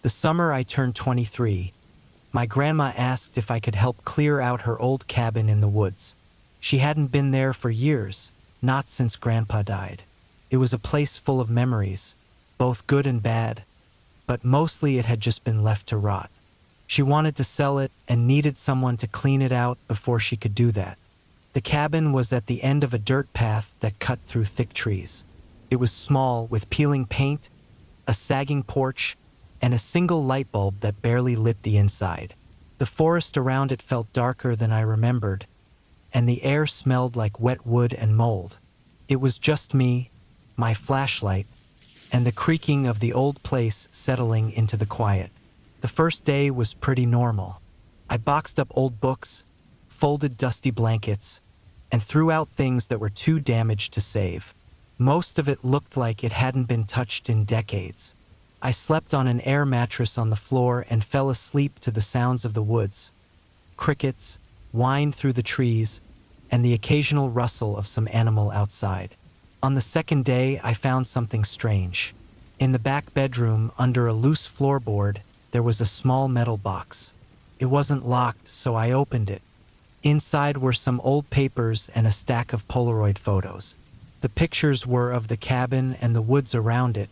The summer I turned 23, my grandma asked if I could help clear out her old cabin in the woods. She hadn't been there for years, not since Grandpa died. It was a place full of memories, both good and bad, but mostly it had just been left to rot. She wanted to sell it and needed someone to clean it out before she could do that. The cabin was at the end of a dirt path that cut through thick trees. It was small, with peeling paint, a sagging porch, and a single light bulb that barely lit the inside. The forest around it felt darker than I remembered, and the air smelled like wet wood and mold. It was just me, my flashlight, and the creaking of the old place settling into the quiet. The first day was pretty normal. I boxed up old books, folded dusty blankets, and threw out things that were too damaged to save. Most of it looked like it hadn't been touched in decades. I slept on an air mattress on the floor and fell asleep to the sounds of the woods. Crickets whined through the trees, and the occasional rustle of some animal outside. On the second day, I found something strange. In the back bedroom, under a loose floorboard, there was a small metal box. It wasn't locked, so I opened it. Inside were some old papers and a stack of Polaroid photos. The pictures were of the cabin and the woods around it,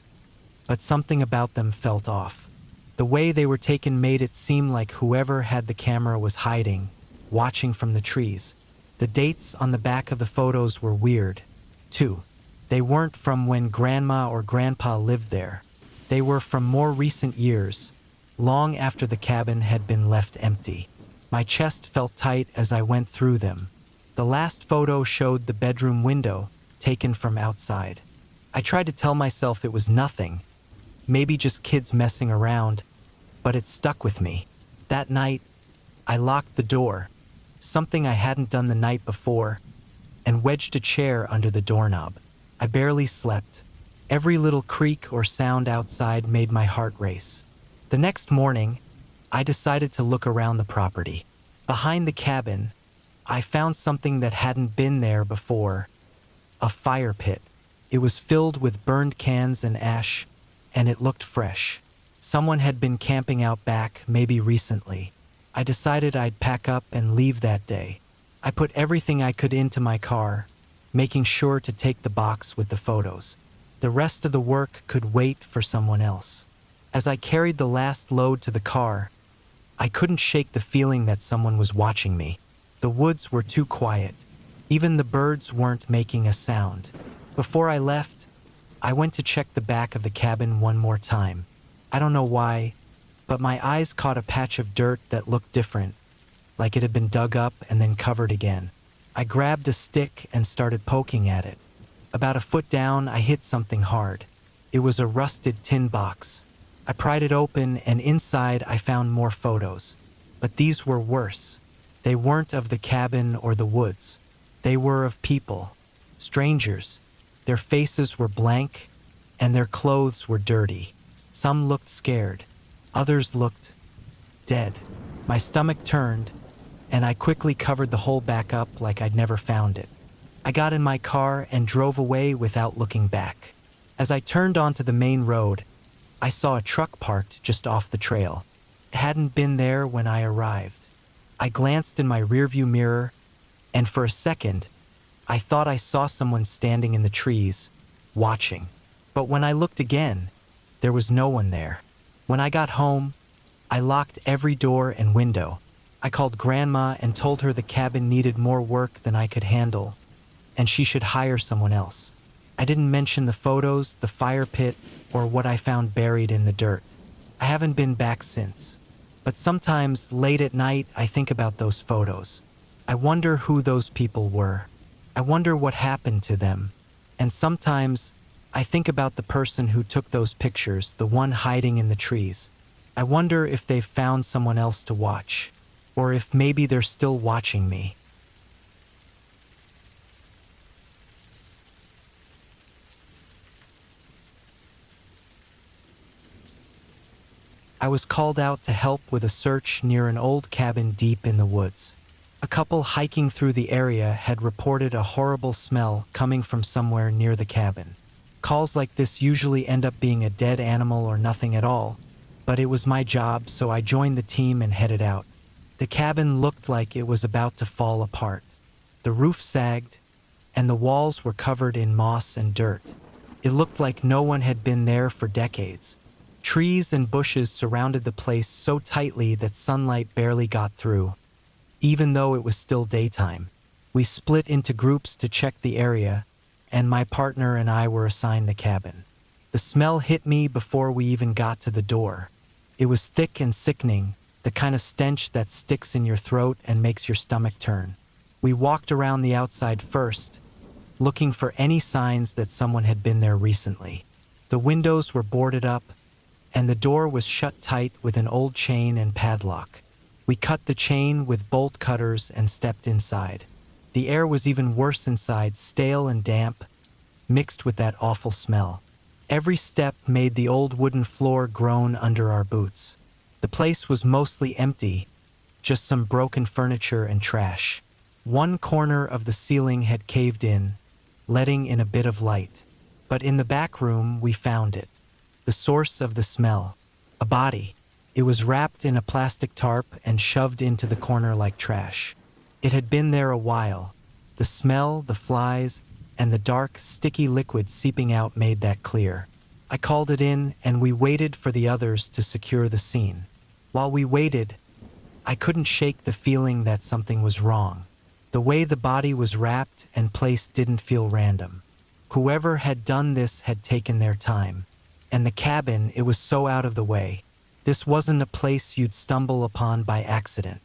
but something about them felt off. The way they were taken made it seem like whoever had the camera was hiding, watching from the trees. The dates on the back of the photos were weird, too. They weren't from when Grandma or Grandpa lived there. They were from more recent years, long after the cabin had been left empty. My chest felt tight as I went through them. The last photo showed the bedroom window, taken from outside. I tried to tell myself it was nothing, maybe just kids messing around, but it stuck with me. That night, I locked the door, something I hadn't done the night before, and wedged a chair under the doorknob. I barely slept. Every little creak or sound outside made my heart race. The next morning, I decided to look around the property. Behind the cabin, I found something that hadn't been there before: a fire pit. It was filled with burned cans and ash, and it looked fresh. Someone had been camping out back, maybe recently. I decided I'd pack up and leave that day. I put everything I could into my car, making sure to take the box with the photos. The rest of the work could wait for someone else. As I carried the last load to the car, I couldn't shake the feeling that someone was watching me. The woods were too quiet. Even the birds weren't making a sound. Before I left, I went to check the back of the cabin one more time. I don't know why, but my eyes caught a patch of dirt that looked different, like it had been dug up and then covered again. I grabbed a stick and started poking at it. About a foot down, I hit something hard. It was a rusted tin box. I pried it open, and inside I found more photos. But these were worse. They weren't of the cabin or the woods. They were of people, strangers. Their faces were blank, and their clothes were dirty. Some looked scared. Others looked dead. My stomach turned, and I quickly covered the hole back up like I'd never found it. I got in my car and drove away without looking back. As I turned onto the main road, I saw a truck parked just off the trail. It hadn't been there when I arrived. I glanced in my rearview mirror, and for a second, I thought I saw someone standing in the trees, watching. But when I looked again, there was no one there. When I got home, I locked every door and window. I called Grandma and told her the cabin needed more work than I could handle, and she should hire someone else. I didn't mention the photos, the fire pit, or what I found buried in the dirt. I haven't been back since. But sometimes, late at night, I think about those photos. I wonder who those people were. I wonder what happened to them. And sometimes, I think about the person who took those pictures, the one hiding in the trees. I wonder if they've found someone else to watch, or if maybe they're still watching me. I was called out to help with a search near an old cabin deep in the woods. A couple hiking through the area had reported a horrible smell coming from somewhere near the cabin. Calls like this usually end up being a dead animal or nothing at all, but it was my job, so I joined the team and headed out. The cabin looked like it was about to fall apart. The roof sagged, and the walls were covered in moss and dirt. It looked like no one had been there for decades. Trees and bushes surrounded the place so tightly that sunlight barely got through, even though it was still daytime. We split into groups to check the area, and my partner and I were assigned the cabin. The smell hit me before we even got to the door. It was thick and sickening, the kind of stench that sticks in your throat and makes your stomach turn. We walked around the outside first, looking for any signs that someone had been there recently. The windows were boarded up, and the door was shut tight with an old chain and padlock. We cut the chain with bolt cutters and stepped inside. The air was even worse inside, stale and damp, mixed with that awful smell. Every step made the old wooden floor groan under our boots. The place was mostly empty, just some broken furniture and trash. One corner of the ceiling had caved in, letting in a bit of light. But in the back room, we found it. The source of the smell. A body. It was wrapped in a plastic tarp and shoved into the corner like trash. It had been there a while. The smell, the flies, and the dark, sticky liquid seeping out made that clear. I called it in, and we waited for the others to secure the scene. While we waited, I couldn't shake the feeling that something was wrong. The way the body was wrapped and placed didn't feel random. Whoever had done this had taken their time. And the cabin, it was so out of the way. This wasn't a place you'd stumble upon by accident.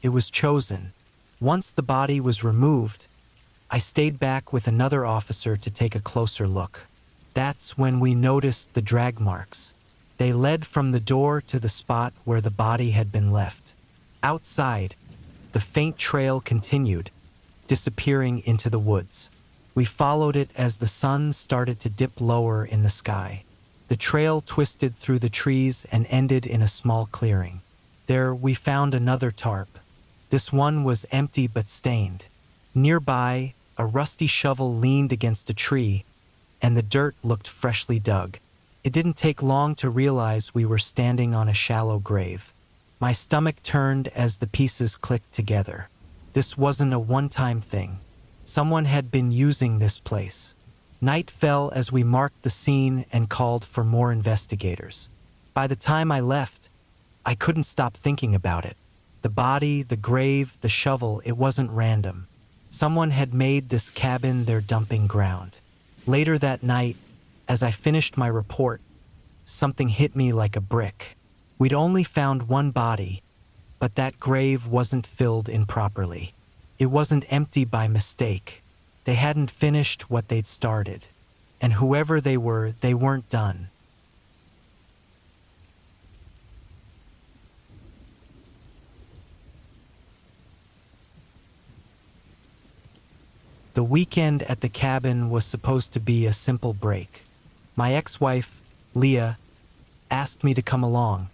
It was chosen. Once the body was removed, I stayed back with another officer to take a closer look. That's when we noticed the drag marks. They led from the door to the spot where the body had been left. Outside, the faint trail continued, disappearing into the woods. We followed it as the sun started to dip lower in the sky. The trail twisted through the trees and ended in a small clearing. There, we found another tarp. This one was empty but stained. Nearby, a rusty shovel leaned against a tree, and the dirt looked freshly dug. It didn't take long to realize we were standing on a shallow grave. My stomach turned as the pieces clicked together. This wasn't a one-time thing. Someone had been using this place. Night fell as we marked the scene and called for more investigators. By the time I left, I couldn't stop thinking about it. The body, the grave, the shovel, it wasn't random. Someone had made this cabin their dumping ground. Later that night, as I finished my report, something hit me like a brick. We'd only found one body, but that grave wasn't filled in properly. It wasn't empty by mistake. They hadn't finished what they'd started. And whoever they were, they weren't done. The weekend at the cabin was supposed to be a simple break. My ex-wife, Leah, asked me to come along,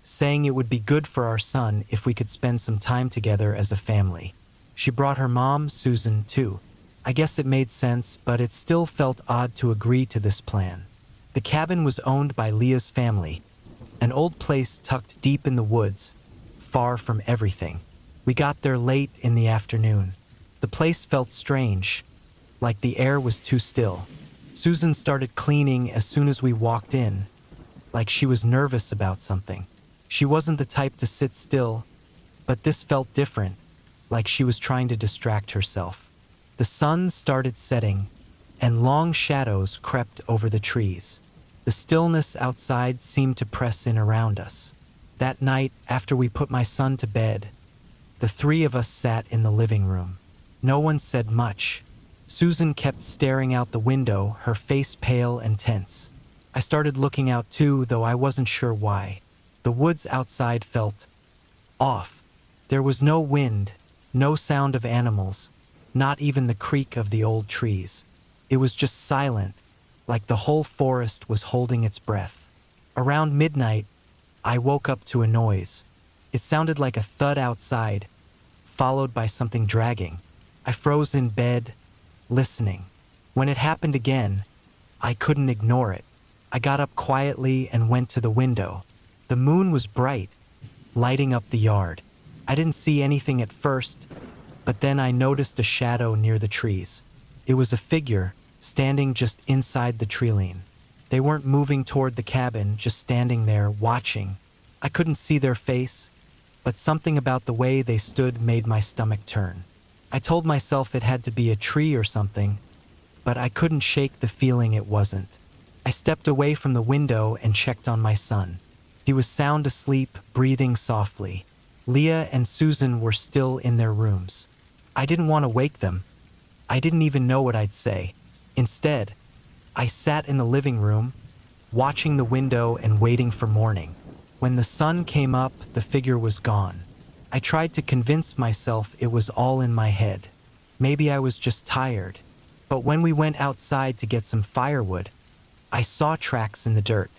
saying it would be good for our son if we could spend some time together as a family. She brought her mom, Susan, too. I guess it made sense, but it still felt odd to agree to this plan. The cabin was owned by Leah's family, an old place tucked deep in the woods, far from everything. We got there late in the afternoon. The place felt strange, like the air was too still. Susan started cleaning as soon as we walked in, like she was nervous about something. She wasn't the type to sit still, but this felt different, like she was trying to distract herself. The sun started setting, and long shadows crept over the trees. The stillness outside seemed to press in around us. That night, after we put my son to bed, the three of us sat in the living room. No one said much. Susan kept staring out the window, her face pale and tense. I started looking out too, though I wasn't sure why. The woods outside felt off. There was no wind, no sound of animals, not even the creak of the old trees. It was just silent, like the whole forest was holding its breath. Around midnight, I woke up to a noise. It sounded like a thud outside, followed by something dragging. I froze in bed, listening. When it happened again, I couldn't ignore it. I got up quietly and went to the window. The moon was bright, lighting up the yard. I didn't see anything at first, but then I noticed a shadow near the trees. It was a figure, standing just inside the tree-line. They weren't moving toward the cabin, just standing there, watching. I couldn't see their face, but something about the way they stood made my stomach turn. I told myself it had to be a tree or something, but I couldn't shake the feeling it wasn't. I stepped away from the window and checked on my son. He was sound asleep, breathing softly. Leah and Susan were still in their rooms. I didn't want to wake them. I didn't even know what I'd say. Instead, I sat in the living room, watching the window and waiting for morning. When the sun came up, the figure was gone. I tried to convince myself it was all in my head. Maybe I was just tired. But when we went outside to get some firewood, I saw tracks in the dirt.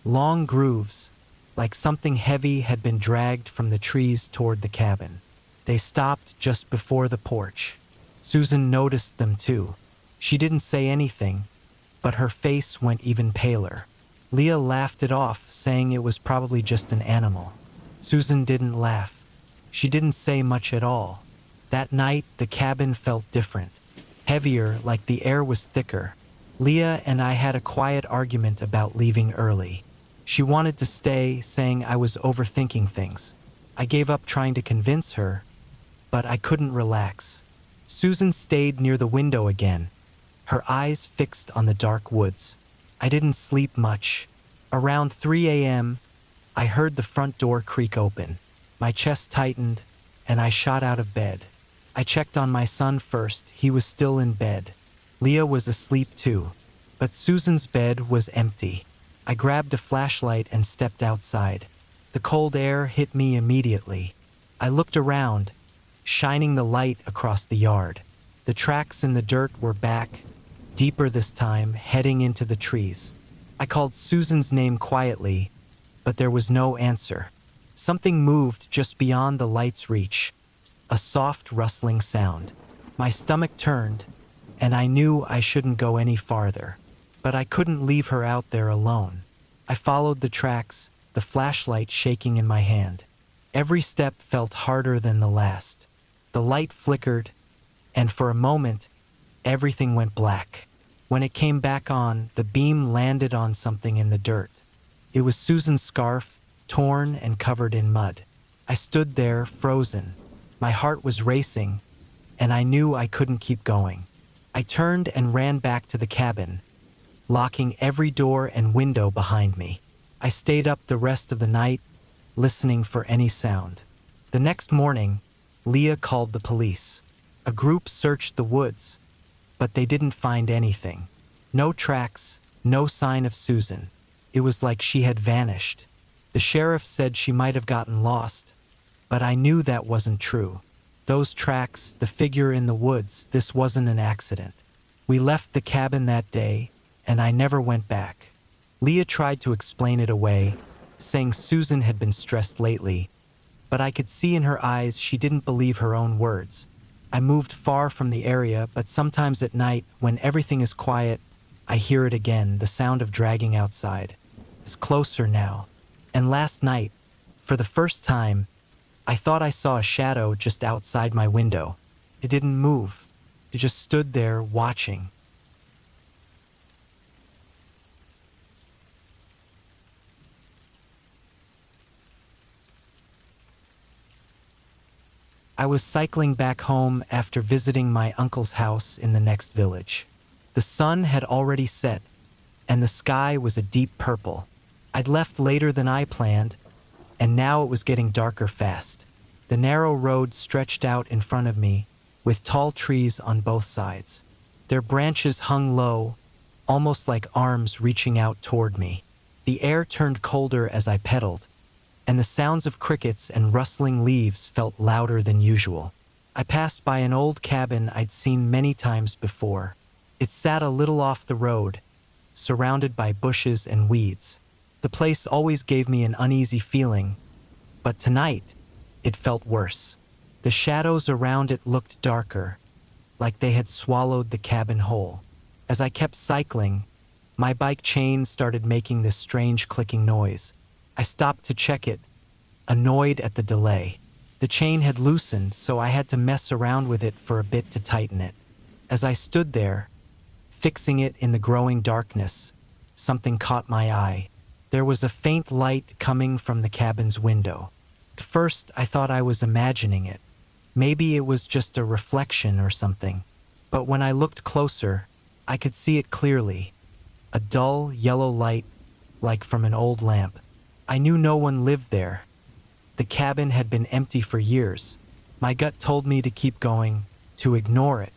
Long grooves, like something heavy had been dragged from the trees toward the cabin. They stopped just before the porch. Susan noticed them too. She didn't say anything, but her face went even paler. Leah laughed it off, saying it was probably just an animal. Susan didn't laugh. She didn't say much at all. That night, the cabin felt different. Heavier, like the air was thicker. Leah and I had a quiet argument about leaving early. She wanted to stay, saying I was overthinking things. I gave up trying to convince her, but I couldn't relax. Susan stayed near the window again, her eyes fixed on the dark woods. I didn't sleep much. Around 3 a.m., I heard the front door creak open. My chest tightened, and I shot out of bed. I checked on my son first. He was still in bed. Leah was asleep too, but Susan's bed was empty. I grabbed a flashlight and stepped outside. The cold air hit me immediately. I looked around, shining the light across the yard. The tracks in the dirt were back, deeper this time, heading into the trees. I called Susan's name quietly, but there was no answer. Something moved just beyond the light's reach, a soft rustling sound. My stomach turned, and I knew I shouldn't go any farther. But I couldn't leave her out there alone. I followed the tracks, the flashlight shaking in my hand. Every step felt harder than the last. The light flickered, and for a moment, everything went black. When it came back on, the beam landed on something in the dirt. It was Susan's scarf, torn and covered in mud. I stood there, frozen. My heart was racing, and I knew I couldn't keep going. I turned and ran back to the cabin, locking every door and window behind me. I stayed up the rest of the night, listening for any sound. The next morning, Leah called the police. A group searched the woods, but they didn't find anything. No tracks, no sign of Susan. It was like she had vanished. The sheriff said she might have gotten lost, but I knew that wasn't true. Those tracks, the figure in the woods, this wasn't an accident. We left the cabin that day, and I never went back. Leah tried to explain it away, saying Susan had been stressed lately, but I could see in her eyes she didn't believe her own words. I moved far from the area, but sometimes at night, when everything is quiet, I hear it again, the sound of dragging outside. It's closer now. And last night, for the first time, I thought I saw a shadow just outside my window. It didn't move. It just stood there watching. I was cycling back home after visiting my uncle's house in the next village. The sun had already set, and the sky was a deep purple. I'd left later than I planned, and now it was getting darker fast. The narrow road stretched out in front of me, with tall trees on both sides. Their branches hung low, almost like arms reaching out toward me. The air turned colder as I pedaled, and the sounds of crickets and rustling leaves felt louder than usual. I passed by an old cabin I'd seen many times before. It sat a little off the road, surrounded by bushes and weeds. The place always gave me an uneasy feeling, but tonight, it felt worse. The shadows around it looked darker, like they had swallowed the cabin whole. As I kept cycling, my bike chain started making this strange clicking noise. I stopped to check it, annoyed at the delay. The chain had loosened, so I had to mess around with it for a bit to tighten it. As I stood there, fixing it in the growing darkness, something caught my eye. There was a faint light coming from the cabin's window. At first, I thought I was imagining it. Maybe it was just a reflection or something. But when I looked closer, I could see it clearly. A dull, yellow light, like from an old lamp. I knew no one lived there. The cabin had been empty for years. My gut told me to keep going, to ignore it.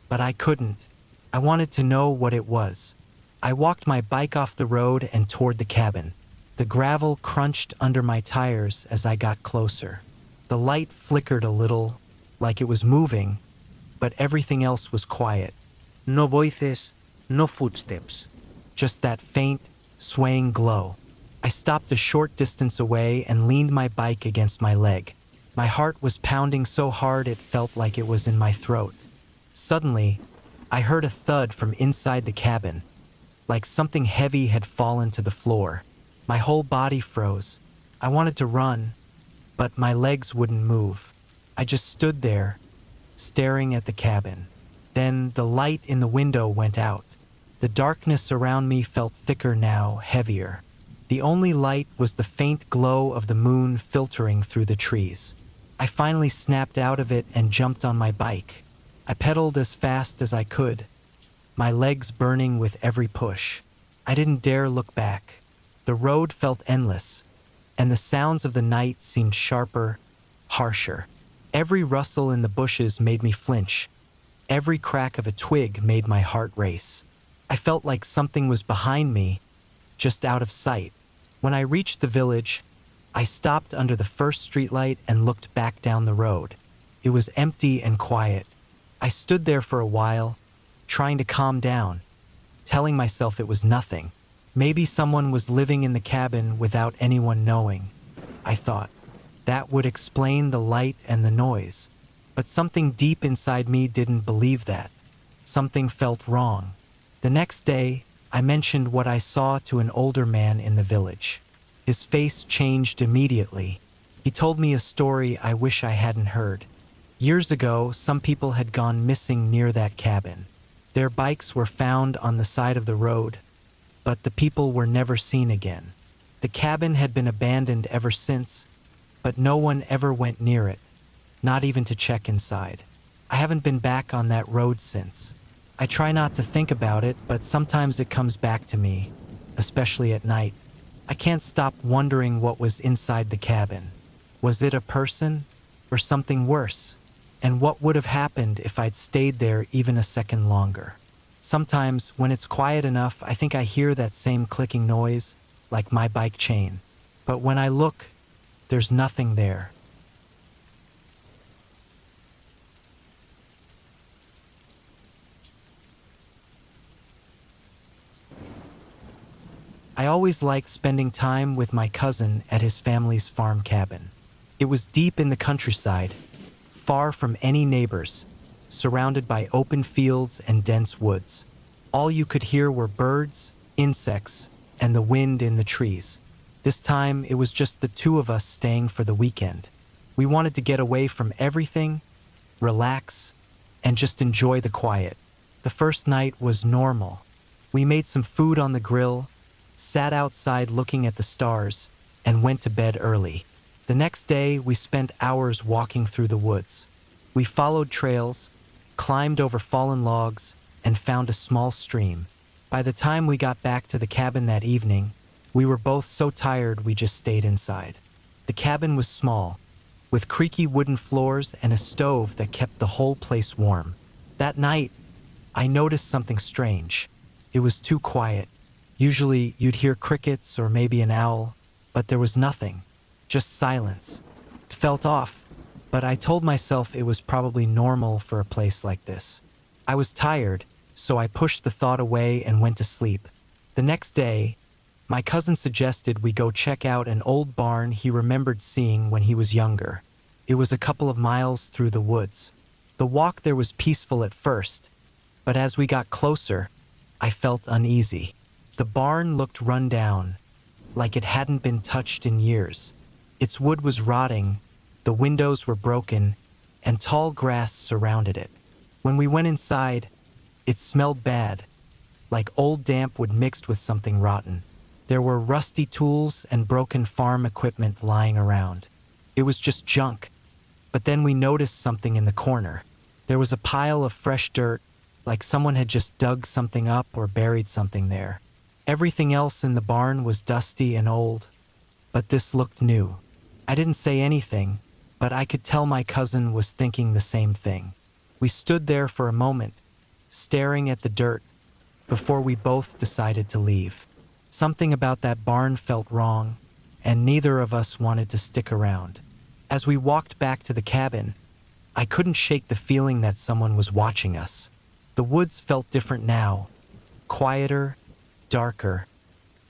But I couldn't. I wanted to know what it was. I walked my bike off the road and toward the cabin. The gravel crunched under my tires as I got closer. The light flickered a little, like it was moving, but everything else was quiet. No voices, no footsteps. Just that faint, swaying glow. I stopped a short distance away and leaned my bike against my leg. My heart was pounding so hard it felt like it was in my throat. Suddenly, I heard a thud from inside the cabin, like something heavy had fallen to the floor. My whole body froze. I wanted to run, but my legs wouldn't move. I just stood there, staring at the cabin. Then the light in the window went out. The darkness around me felt thicker now, heavier. The only light was the faint glow of the moon filtering through the trees. I finally snapped out of it and jumped on my bike. I pedaled as fast as I could, my legs burning with every push. I didn't dare look back. The road felt endless, and the sounds of the night seemed sharper, harsher. Every rustle in the bushes made me flinch. Every crack of a twig made my heart race. I felt like something was behind me, just out of sight. When I reached the village, I stopped under the first streetlight and looked back down the road. It was empty and quiet. I stood there for a while, trying to calm down, telling myself it was nothing. Maybe someone was living in the cabin without anyone knowing, I thought. That would explain the light and the noise. But something deep inside me didn't believe that. Something felt wrong. The next day, I mentioned what I saw to an older man in the village. His face changed immediately. He told me a story I wish I hadn't heard. Years ago, some people had gone missing near that cabin. Their bikes were found on the side of the road, but the people were never seen again. The cabin had been abandoned ever since, but no one ever went near it, not even to check inside. I haven't been back on that road since. I try not to think about it, but sometimes it comes back to me, especially at night. I can't stop wondering what was inside the cabin. Was it a person or something worse? And what would have happened if I'd stayed there even a second longer? Sometimes, when it's quiet enough, I think I hear that same clicking noise, like my bike chain. But when I look, there's nothing there. I always liked spending time with my cousin at his family's farm cabin. It was deep in the countryside, far from any neighbors, surrounded by open fields and dense woods. All you could hear were birds, insects, and the wind in the trees. This time, it was just the two of us staying for the weekend. We wanted to get away from everything, relax, and just enjoy the quiet. The first night was normal. We made some food on the grill, sat outside looking at the stars, and went to bed early. The next day, we spent hours walking through the woods. We followed trails, climbed over fallen logs, and found a small stream. By the time we got back to the cabin that evening, we were both so tired we just stayed inside. The cabin was small, with creaky wooden floors and a stove that kept the whole place warm. That night, I noticed something strange. It was too quiet. Usually, you'd hear crickets or maybe an owl, but there was nothing. Just silence. It felt off, but I told myself it was probably normal for a place like this. I was tired, so I pushed the thought away and went to sleep. The next day, my cousin suggested we go check out an old barn he remembered seeing when he was younger. It was a couple of miles through the woods. The walk there was peaceful at first, but as we got closer, I felt uneasy. The barn looked run down, like it hadn't been touched in years. Its wood was rotting, the windows were broken, and tall grass surrounded it. When we went inside, it smelled bad, like old damp wood mixed with something rotten. There were rusty tools and broken farm equipment lying around. It was just junk. But then we noticed something in the corner. There was a pile of fresh dirt, like someone had just dug something up or buried something there. Everything else in the barn was dusty and old, but this looked new. I didn't say anything, but I could tell my cousin was thinking the same thing. We stood there for a moment, staring at the dirt, before we both decided to leave. Something about that barn felt wrong, and neither of us wanted to stick around. As we walked back to the cabin, I couldn't shake the feeling that someone was watching us. The woods felt different now, quieter, darker.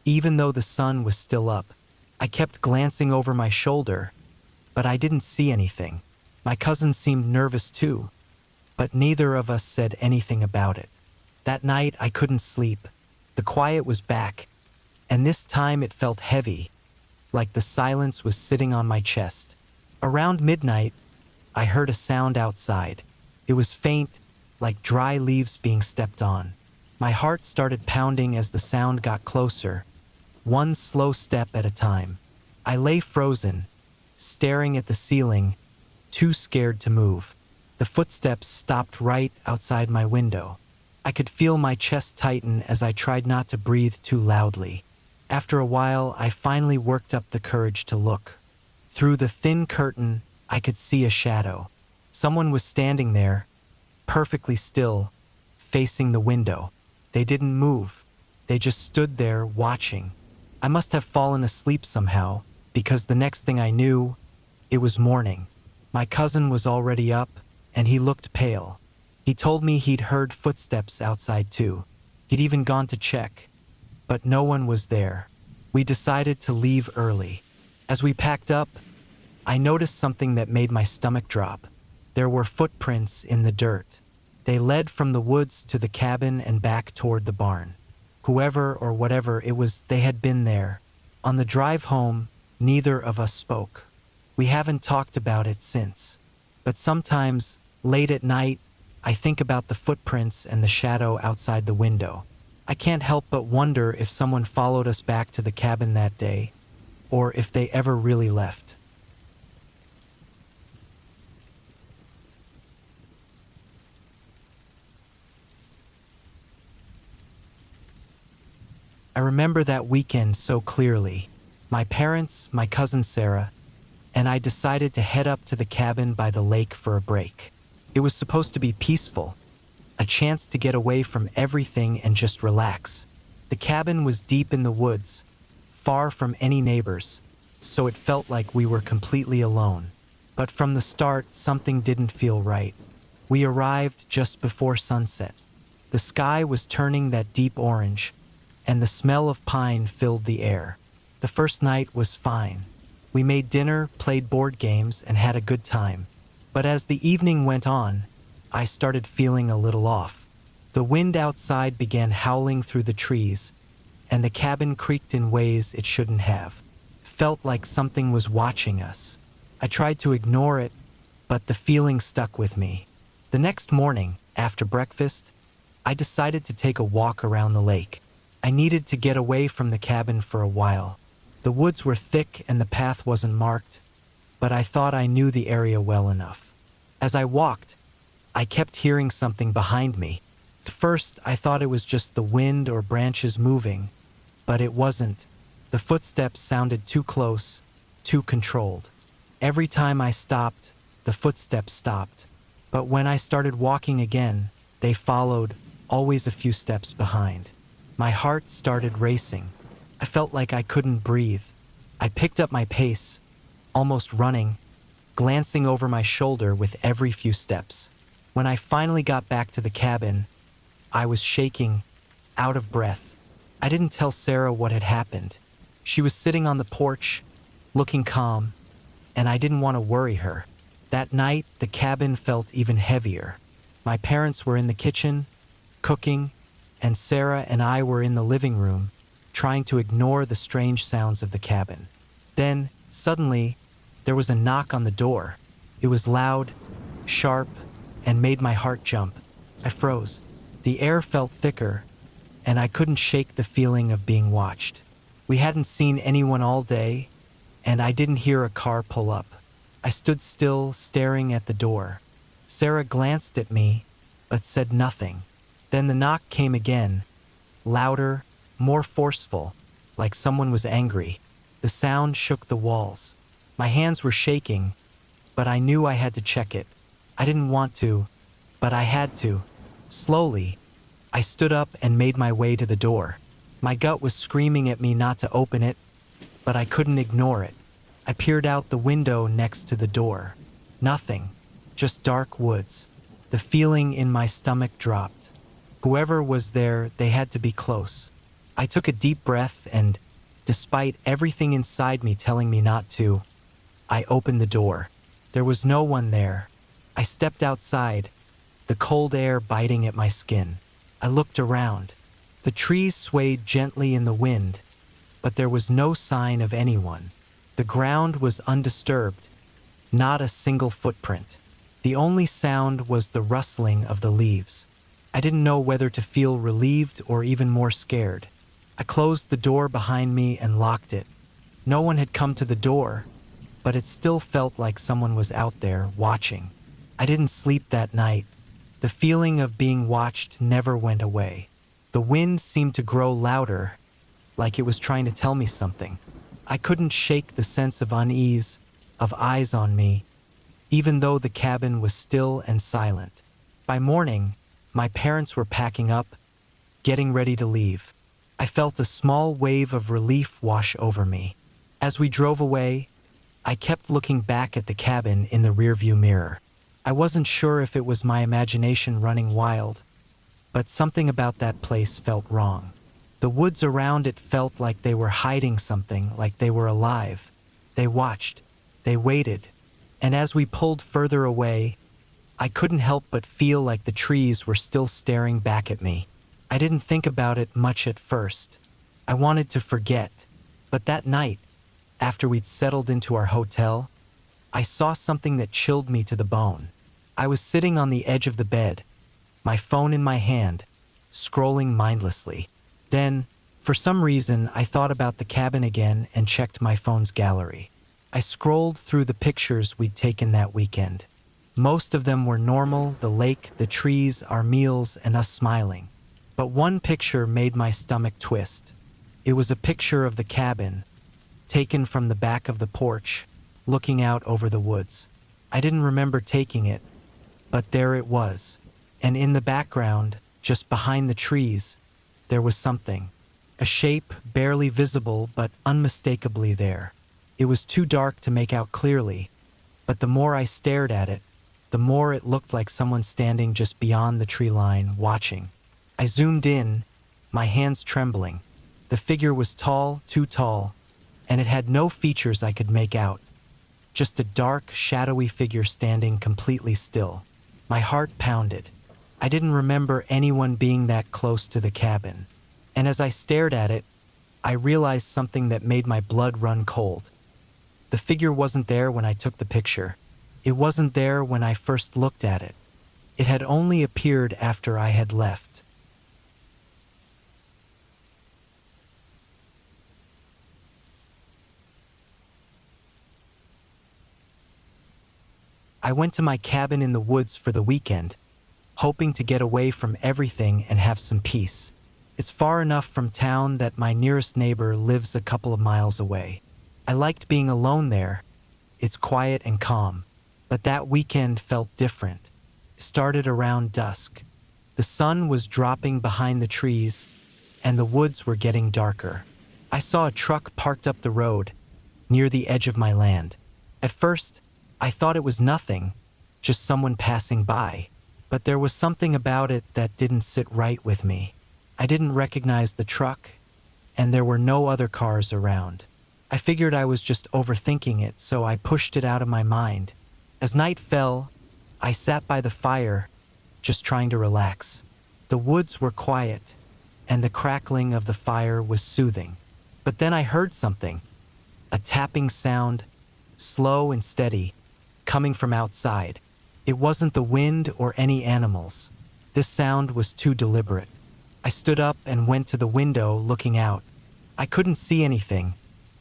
Even though the sun was still up, I kept glancing over my shoulder, but I didn't see anything. My cousin seemed nervous too, but neither of us said anything about it. That night I couldn't sleep. The quiet was back, and this time it felt heavy, like the silence was sitting on my chest. Around midnight, I heard a sound outside. It was faint, like dry leaves being stepped on. My heart started pounding as the sound got closer, one slow step at a time. I lay frozen, staring at the ceiling, too scared to move. The footsteps stopped right outside my window. I could feel my chest tighten as I tried not to breathe too loudly. After a while, I finally worked up the courage to look. Through the thin curtain, I could see a shadow. Someone was standing there, perfectly still, facing the window. They didn't move. They just stood there watching. I must have fallen asleep somehow, because the next thing I knew, it was morning. My cousin was already up, and he looked pale. He told me he'd heard footsteps outside too. He'd even gone to check, but no one was there. We decided to leave early. As we packed up, I noticed something that made my stomach drop. There were footprints in the dirt. They led from the woods to the cabin and back toward the barn. Whoever or whatever it was, they had been there. On the drive home, neither of us spoke. We haven't talked about it since. But sometimes, late at night, I think about the footprints and the shadow outside the window. I can't help but wonder if someone followed us back to the cabin that day, or if they ever really left. I remember that weekend so clearly. My parents, my cousin Sarah, and I decided to head up to the cabin by the lake for a break. It was supposed to be peaceful, a chance to get away from everything and just relax. The cabin was deep in the woods, far from any neighbors, so it felt like we were completely alone. But from the start, something didn't feel right. We arrived just before sunset. The sky was turning that deep orange, and the smell of pine filled the air. The first night was fine. We made dinner, played board games, and had a good time. But as the evening went on, I started feeling a little off. The wind outside began howling through the trees, and the cabin creaked in ways it shouldn't have. Felt like something was watching us. I tried to ignore it, but the feeling stuck with me. The next morning, after breakfast, I decided to take a walk around the lake. I needed to get away from the cabin for a while. The woods were thick and the path wasn't marked, but I thought I knew the area well enough. As I walked, I kept hearing something behind me. At first, I thought it was just the wind or branches moving, but it wasn't. The footsteps sounded too close, too controlled. Every time I stopped, the footsteps stopped. But when I started walking again, they followed, always a few steps behind. My heart started racing. I felt like I couldn't breathe. I picked up my pace, almost running, glancing over my shoulder with every few steps. When I finally got back to the cabin, I was shaking, out of breath. I didn't tell Sarah what had happened. She was sitting on the porch, looking calm, and I didn't want to worry her. That night, the cabin felt even heavier. My parents were in the kitchen, cooking, and Sarah and I were in the living room, trying to ignore the strange sounds of the cabin. Then, suddenly, there was a knock on the door. It was loud, sharp, and made my heart jump. I froze. The air felt thicker, and I couldn't shake the feeling of being watched. We hadn't seen anyone all day, and I didn't hear a car pull up. I stood still, staring at the door. Sarah glanced at me, but said nothing. Then the knock came again, louder, more forceful, like someone was angry. The sound shook the walls. My hands were shaking, but I knew I had to check it. I didn't want to, but I had to. Slowly, I stood up and made my way to the door. My gut was screaming at me not to open it, but I couldn't ignore it. I peered out the window next to the door. Nothing, just dark woods. The feeling in my stomach dropped. Whoever was there, they had to be close. I took a deep breath and, despite everything inside me telling me not to, I opened the door. There was no one there. I stepped outside, the cold air biting at my skin. I looked around. The trees swayed gently in the wind, but there was no sign of anyone. The ground was undisturbed, not a single footprint. The only sound was the rustling of the leaves. I didn't know whether to feel relieved or even more scared. I closed the door behind me and locked it. No one had come to the door, but it still felt like someone was out there watching. I didn't sleep that night. The feeling of being watched never went away. The wind seemed to grow louder, like it was trying to tell me something. I couldn't shake the sense of unease, of eyes on me, even though the cabin was still and silent. By morning, my parents were packing up, getting ready to leave. I felt a small wave of relief wash over me. As we drove away, I kept looking back at the cabin in the rearview mirror. I wasn't sure if it was my imagination running wild, but something about that place felt wrong. The woods around it felt like they were hiding something, like they were alive. They watched, they waited, and as we pulled further away, I couldn't help but feel like the trees were still staring back at me. I didn't think about it much at first. I wanted to forget, but that night, after we'd settled into our hotel, I saw something that chilled me to the bone. I was sitting on the edge of the bed, my phone in my hand, scrolling mindlessly. Then, for some reason, I thought about the cabin again and checked my phone's gallery. I scrolled through the pictures we'd taken that weekend. Most of them were normal: the lake, the trees, our meals, and us smiling. But one picture made my stomach twist. It was a picture of the cabin, taken from the back of the porch, looking out over the woods. I didn't remember taking it, but there it was. And in the background, just behind the trees, there was something. A shape barely visible but unmistakably there. It was too dark to make out clearly, but the more I stared at it, the more it looked like someone standing just beyond the tree line, watching. I zoomed in, my hands trembling. The figure was tall, too tall, and it had no features I could make out. Just a dark, shadowy figure standing completely still. My heart pounded. I didn't remember anyone being that close to the cabin. And as I stared at it, I realized something that made my blood run cold. The figure wasn't there when I took the picture. It wasn't there when I first looked at it. It had only appeared after I had left. I went to my cabin in the woods for the weekend, hoping to get away from everything and have some peace. It's far enough from town that my nearest neighbor lives a couple of miles away. I liked being alone there. It's quiet and calm. But that weekend felt different. It started around dusk. The sun was dropping behind the trees, and the woods were getting darker. I saw a truck parked up the road, near the edge of my land. At first, I thought it was nothing, just someone passing by. But there was something about it that didn't sit right with me. I didn't recognize the truck, and there were no other cars around. I figured I was just overthinking it, so I pushed it out of my mind. As night fell, I sat by the fire, just trying to relax. The woods were quiet, and the crackling of the fire was soothing. But then I heard something, a tapping sound, slow and steady, coming from outside. It wasn't the wind or any animals. This sound was too deliberate. I stood up and went to the window, looking out. I couldn't see anything,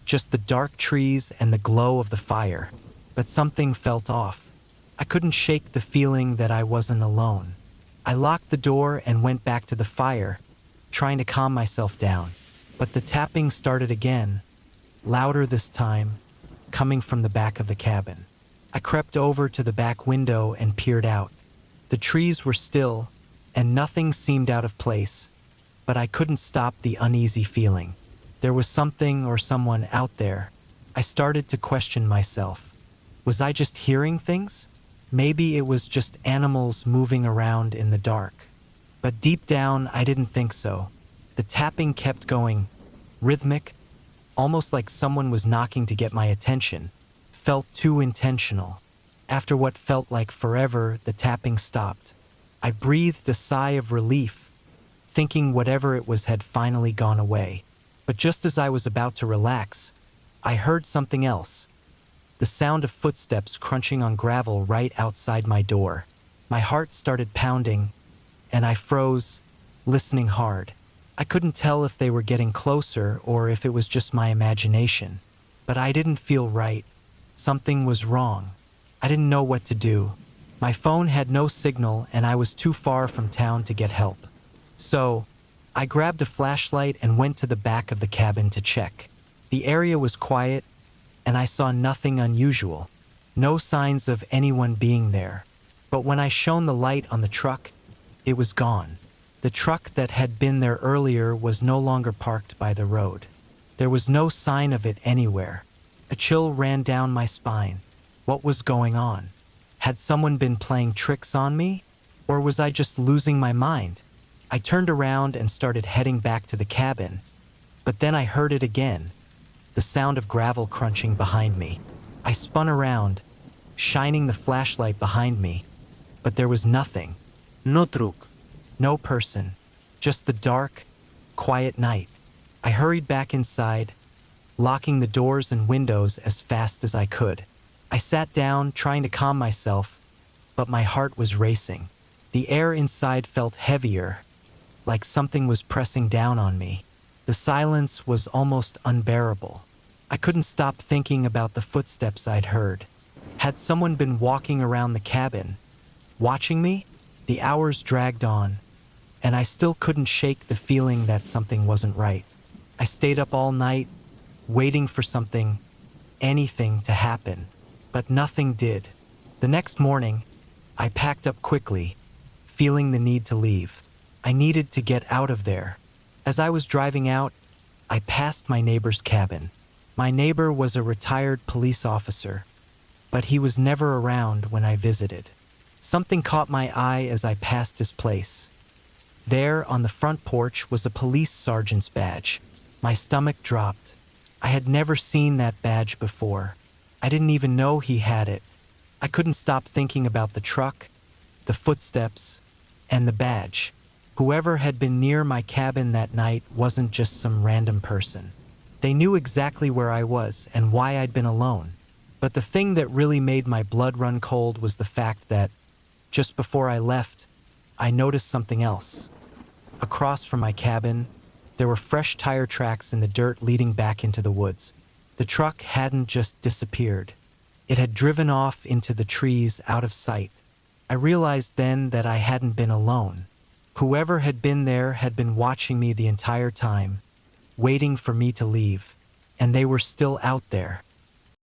just the dark trees and the glow of the fire. But something felt off. I couldn't shake the feeling that I wasn't alone. I locked the door and went back to the fire, trying to calm myself down. But the tapping started again, louder this time, coming from the back of the cabin. I crept over to the back window and peered out. The trees were still, and nothing seemed out of place, but I couldn't stop the uneasy feeling. There was something or someone out there. I started to question myself. Was I just hearing things? Maybe it was just animals moving around in the dark. But deep down, I didn't think so. The tapping kept going, rhythmic, almost like someone was knocking to get my attention. Felt too intentional. After what felt like forever, the tapping stopped. I breathed a sigh of relief, thinking whatever it was had finally gone away. But just as I was about to relax, I heard something else. The sound of footsteps crunching on gravel right outside my door. My heart started pounding, and I froze, listening hard. I couldn't tell if they were getting closer or if it was just my imagination. But I didn't feel right. Something was wrong. I didn't know what to do. My phone had no signal, and I was too far from town to get help. So, I grabbed a flashlight and went to the back of the cabin to check. The area was quiet, and I saw nothing unusual. No signs of anyone being there. But when I shone the light on the truck, it was gone. The truck that had been there earlier was no longer parked by the road. There was no sign of it anywhere. A chill ran down my spine. What was going on? Had someone been playing tricks on me? Or was I just losing my mind? I turned around and started heading back to the cabin. But then I heard it again, the sound of gravel crunching behind me. I spun around, shining the flashlight behind me. But there was nothing. No truck. No person. Just the dark, quiet night. I hurried back inside, locking the doors and windows as fast as I could. I sat down, trying to calm myself, but my heart was racing. The air inside felt heavier, like something was pressing down on me. The silence was almost unbearable. I couldn't stop thinking about the footsteps I'd heard. Had someone been walking around the cabin, watching me? The hours dragged on, and I still couldn't shake the feeling that something wasn't right. I stayed up all night, waiting for something, anything to happen, but nothing did. The next morning, I packed up quickly, feeling the need to leave. I needed to get out of there. As I was driving out, I passed my neighbor's cabin. My neighbor was a retired police officer, but he was never around when I visited. Something caught my eye as I passed his place. There, on the front porch, was a police sergeant's badge. My stomach dropped. I had never seen that badge before. I didn't even know he had it. I couldn't stop thinking about the truck, the footsteps, and the badge. Whoever had been near my cabin that night wasn't just some random person. They knew exactly where I was and why I'd been alone. But the thing that really made my blood run cold was the fact that, just before I left, I noticed something else. Across from my cabin, there were fresh tire tracks in the dirt leading back into the woods. The truck hadn't just disappeared. It had driven off into the trees out of sight. I realized then that I hadn't been alone. Whoever had been there had been watching me the entire time, waiting for me to leave, and they were still out there.